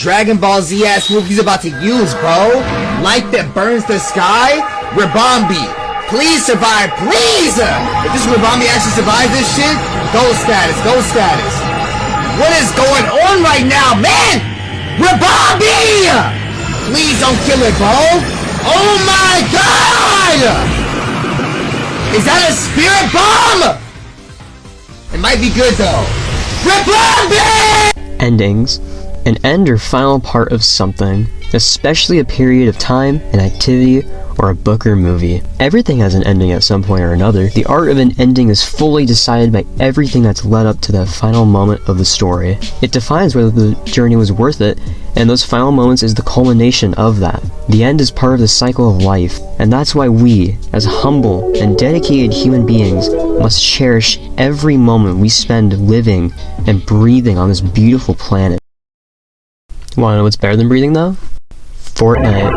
Dragon Ball Z ass move he's about to use, bro. Light that burns the sky. Ribambi, please survive, please! If this Ribambi actually survives this shit, gold status, gold status. What is going on right now, man? Ribambi! Please don't kill it, bro. Oh my god! Is that a spirit bomb? It might be good though. Ribambi! Endings. An end or final part of something, especially a period of time, an activity, or a book or movie. Everything has an ending at some point or another. The art of an ending is fully decided by everything that's led up to that final moment of the story. It defines whether the journey was worth it, and those final moments is the culmination of that. The end is part of the cycle of life, and that's why we, as humble and dedicated human beings, must cherish every moment we spend living and breathing on this beautiful planet. Wanna know what's better than breathing though? Fortnite.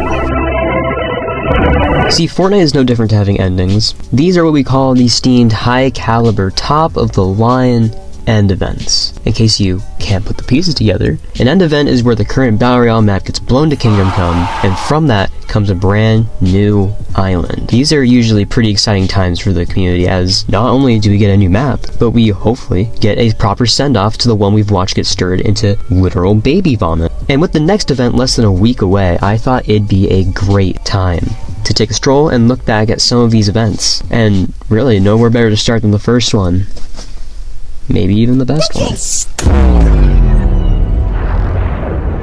See, Fortnite is no different to having endings. These are what we call the esteemed high-caliber, top-of-the-line end events. In case you can't put the pieces together, an end event is where the current Battle Royale map gets blown to Kingdom Come, and from that comes a brand new island. These are usually pretty exciting times for the community, as not only do we get a new map, but we hopefully get a proper send-off to the one we've watched get stirred into literal baby vomit. And with the next event less than a week away, I thought it'd be a great time to take a stroll and look back at some of these events. And really, nowhere better to start than the first one. Maybe even the best one.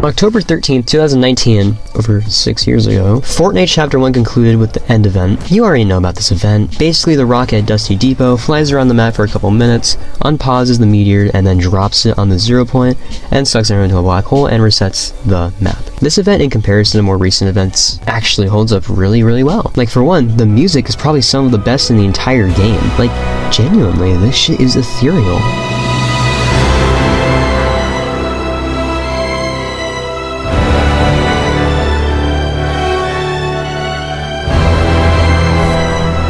October 13th, 2019, over 6 years ago, Fortnite Chapter 1 concluded with the end event. You already know about this event. Basically, the rocket at Dusty Depot flies around the map for a couple minutes, unpauses the meteor, and then drops it on the 0 point, and sucks it into a black hole and resets the map. This event, in comparison to more recent events, actually holds up really, really well. Like, for one, the music is probably some of the best in the entire game. Like, genuinely, this shit is ethereal.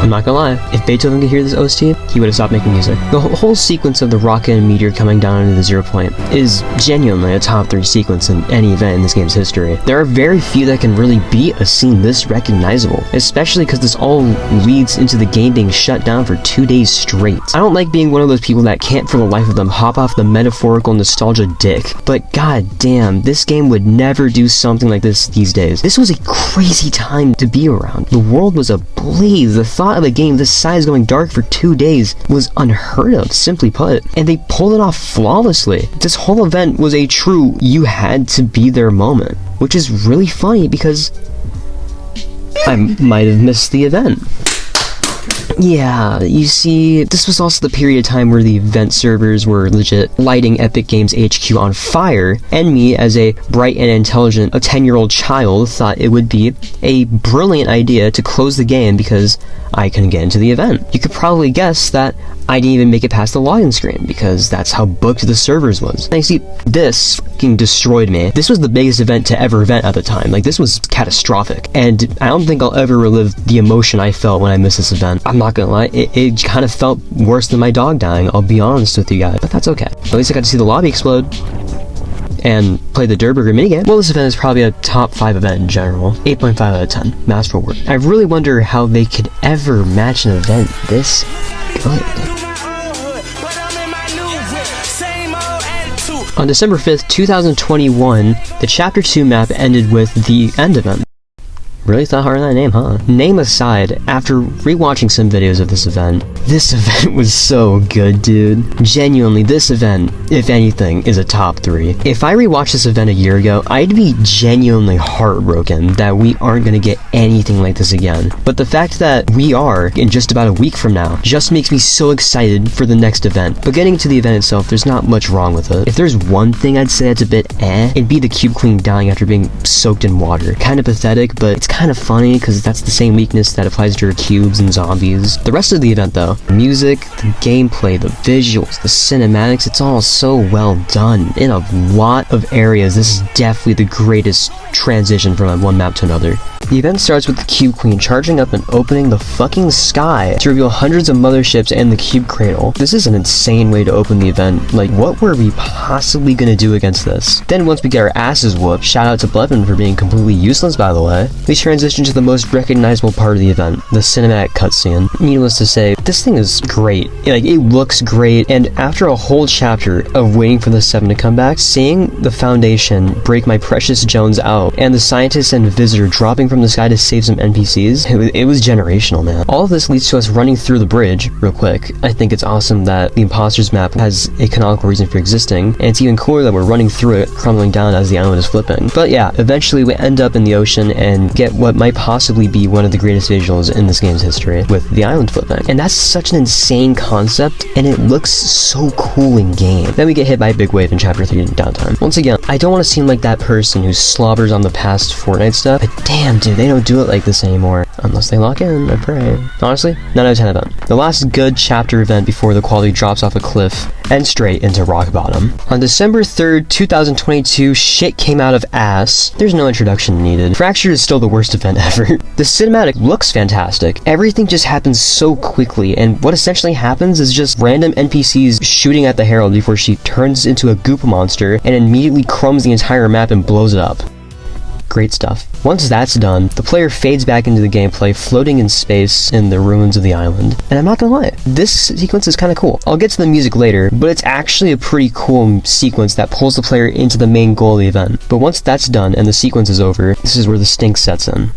I'm not gonna lie, if Beethoven could hear this OST, he would have stopped making music. The whole sequence of the rocket and meteor coming down into the 0 point is genuinely a top 3 sequence in any event in this game's history. There are very few that can really beat a scene this recognizable, especially because this all leads into the game being shut down for 2 days straight. I don't like being one of those people that can't for the life of them hop off the metaphorical nostalgia dick, but god damn, this game would never do something like this these days. This was a crazy time to be around. The world was ablaze. The thought of a game this size going dark for 2 days was unheard of, simply put, and they pulled it off flawlessly. This whole event was a true you had to be there moment, which is really funny because I might have missed the event. Yeah, you see, this was also the period of time where the event servers were legit lighting Epic Games HQ on fire, and me, as a bright and intelligent 10-year-old child, thought it would be a brilliant idea to close the game because I couldn't get into the event. You could probably guess that I didn't even make it past the login screen because that's how booked the servers was. And you see, this fucking destroyed me. This was the biggest event to ever event at the time. Like, this was catastrophic, and I don't think I'll ever relive the emotion I felt when I missed this event. I'm not gonna lie, it kind of felt worse than my dog dying, I'll be honest with you guys, but that's okay. At least I got to see the lobby explode and play the Durburger minigame. Well, this event is probably a top 5 event in general. 8.5 out of 10. Masterful work. I really wonder how they could ever match an event this good. On December 5th, 2021, the Chapter 2 map ended with the end event. Really thought hard on that name, huh? Name aside, after rewatching some videos of this event was so good, dude. Genuinely, this event, if anything, is a top 3. If I rewatched this event a year ago, I'd be genuinely heartbroken that we aren't gonna get anything like this again. But the fact that we are, in just about a week from now, just makes me so excited for the next event. But getting to the event itself, there's not much wrong with it. If there's one thing I'd say that's a bit it'd be the Cube Queen dying after being soaked in water. Kinda pathetic, but it's kind of funny because that's the same weakness that applies to your cubes and zombies. The rest of the event though, the music, the gameplay, the visuals, the cinematics, it's all so well done. In a lot of areas, this is definitely the greatest transition from one map to another. The event starts with the Cube Queen charging up and opening the fucking sky to reveal hundreds of motherships and the Cube Cradle. This is an insane way to open the event. Like, what were we possibly gonna do against this? Then once we get our asses whooped, shout out to Blevin for being completely useless by the way, we transition to the most recognizable part of the event, the cinematic cutscene. Needless to say, this thing is great. Like, it looks great, and after a whole chapter of waiting for the 7 to come back, seeing the Foundation break my precious Jones out, and the scientist and visitor dropping from the sky to save some NPCs, it was generational, man. All of this leads to us running through the bridge real quick. I think it's awesome that the Imposters map has a canonical reason for existing, and it's even cooler that we're running through it, crumbling down as the island is flipping. But yeah, eventually we end up in the ocean and get what might possibly be one of the greatest visuals in this game's history, with the island flipping. And that's such an insane concept, and it looks so cool in game. Then we get hit by a big wave in Chapter 3 in downtime. Once again, I don't want to seem like that person who slobbers on the past Fortnite stuff, but damn dude, they don't do it like this anymore. Unless they lock in, I pray. Honestly, 9 out of 10 event. The last good chapter event before the quality drops off a cliff and straight into rock bottom. On December 3rd, 2022, shit came out of ass. There's no introduction needed. Fracture is still the worst event ever. The cinematic looks fantastic. Everything just happens so quickly, and what essentially happens is just random NPCs shooting at the Herald before she turns into a goop monster and immediately crumbs the entire map and blows it up. Great stuff. Once that's done, the player fades back into the gameplay, floating in space in the ruins of the island. And I'm not gonna lie, this sequence is kinda cool. I'll get to the music later, but it's actually a pretty cool sequence that pulls the player into the main goal of the event. But once that's done and the sequence is over, this is where the stink sets in.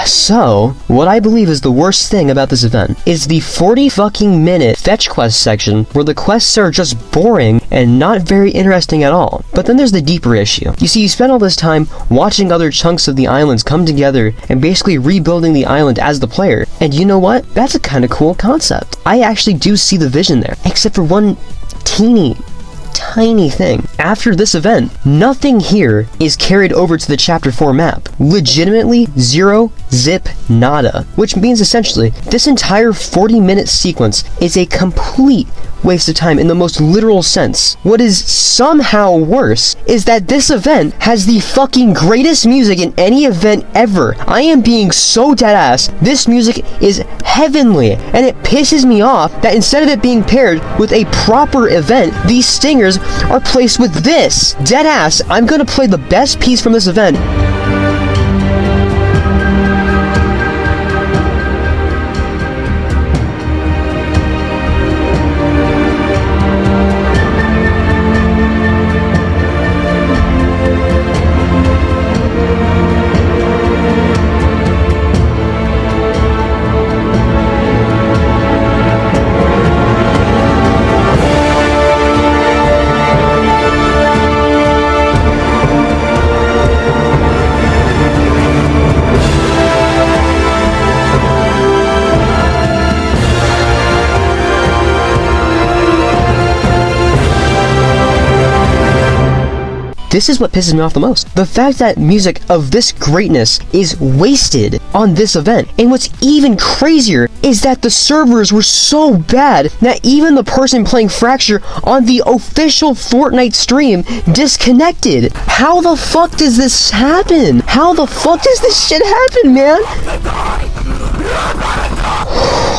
So, what I believe is the worst thing about this event is the 40 fucking minute fetch quest section where the quests are just boring and not very interesting at all. But then there's the deeper issue. You see, you spend all this time watching other chunks of the islands come together and basically rebuilding the island as the player. And you know what? That's a kind of cool concept. I actually do see the vision there, except for one tiny thing. After this event, nothing here is carried over to the Chapter 4 map. Legitimately, zero, zip, nada. Which means essentially, this entire 40-minute sequence is a complete waste of time in the most literal sense. What is somehow worse is that this event has the fucking greatest music in any event ever. I am being so deadass. This music is heavenly, and it pisses me off that instead of it being paired with a proper event, these stingers are placed with this. Deadass, I'm gonna play the best piece from this event. This is what pisses me off the most. The fact that music of this greatness is wasted on this event. And what's even crazier is that the servers were so bad that even the person playing Fracture on the official Fortnite stream disconnected. How the fuck does this happen? How the fuck does this shit happen, man?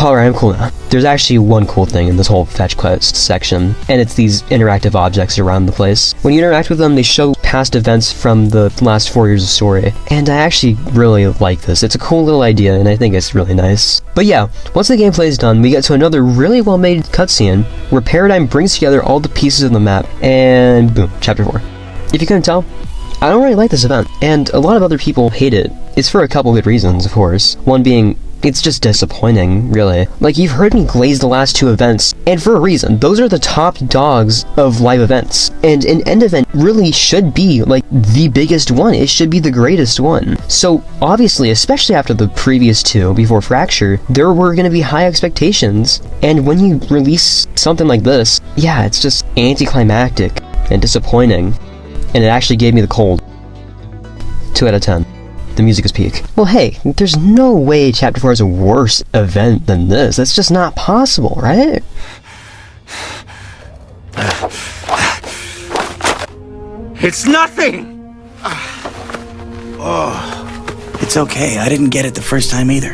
Alright, I'm cool now. There's actually one cool thing in this whole fetch quest section, and it's these interactive objects around the place. When you interact with them, they show past events from the last 4 years of story, and I actually really like this. It's a cool little idea, and I think it's really nice. But yeah, once the gameplay is done, we get to another really well-made cutscene, where Paradigm brings together all the pieces of the map, and boom, Chapter 4. If you couldn't tell, I don't really like this event, and a lot of other people hate it. It's for a couple good reasons, of course. One being, it's just disappointing, really. Like, you've heard me glaze the last two events, and for a reason. Those are the top dogs of live events. And an end event really should be, like, the biggest one. It should be the greatest one. So, obviously, especially after the previous two, before Fracture, there were gonna be high expectations. And when you release something like this, yeah, it's just anticlimactic and disappointing. And it actually gave me the cold. 2 out of 10. The music is peak. Well, hey, there's no way Chapter 4 is a worse event than this. That's just not possible, right? It's nothing! It's okay, I didn't get it the first time either.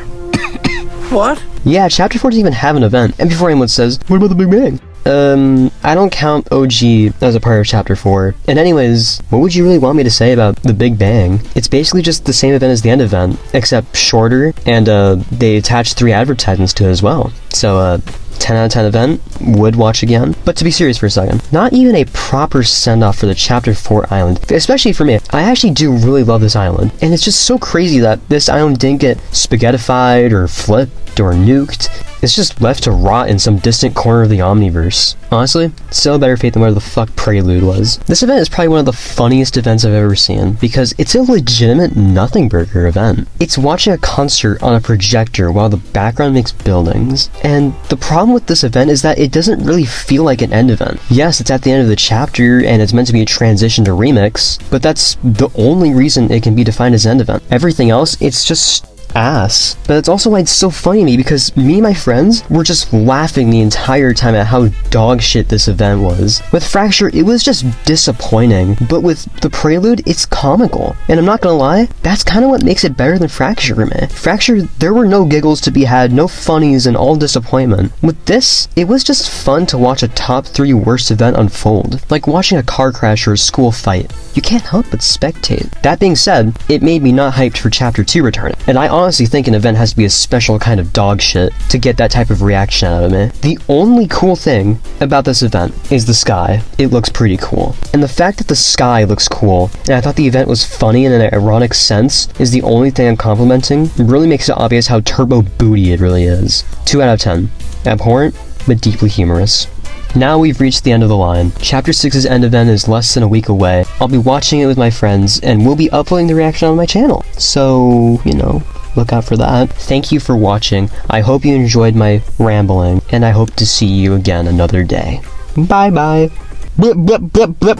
What? Yeah, Chapter 4 doesn't even have an event. And before anyone says, what about the Big Bang? I don't count OG as a part of Chapter 4. And anyways, what would you really want me to say about the Big Bang? It's basically just the same event as the End Event, except shorter, and they attached 3 advertisements to it as well. So, 10 out of 10 event, would watch again. But to be serious for a second, not even a proper send-off for the Chapter 4 island, especially for me. I actually do really love this island, and it's just so crazy that this island didn't get spaghettified or flipped or nuked. It's just left to rot in some distant corner of the Omniverse. Honestly, still better fate than whatever the fuck Prelude was. This event is probably one of the funniest events I've ever seen, because it's a legitimate nothing burger event. It's watching a concert on a projector while the background makes buildings, and the problem with this event is that it doesn't really feel like an end event. Yes, it's at the end of the chapter, and it's meant to be a transition to remix, but that's the only reason it can be defined as an end event. Everything else, it's just ass. But that's also why it's so funny to me, because me and my friends were just laughing the entire time at how dog shit this event was. With Fracture, it was just disappointing, but with the Prelude, it's comical. And I'm not gonna lie, that's kind of what makes it better than Fracture for me. Fracture, there were no giggles to be had, no funnies, and all disappointment. With this, it was just fun to watch a top 3 worst event unfold, like watching a car crash or a school fight. You can't help but spectate. That being said, it made me not hyped for Chapter 2 returning, and I honestly think an event has to be a special kind of dog shit to get that type of reaction out of me. The only cool thing about this event is the sky. It looks pretty cool. And the fact that the sky looks cool, and I thought the event was funny in an ironic sense, is the only thing I'm complimenting. It really makes it obvious how turbo booty it really is. 2 out of 10. Abhorrent, but deeply humorous. Now we've reached the end of the line. Chapter 6's end event is less than a week away. I'll be watching it with my friends, and we'll be uploading the reaction on my channel. So, you know, look out for that. Thank you for watching. I hope you enjoyed my rambling, and I hope to see you again another day. Bye bye. Blip, blip, blip, blip.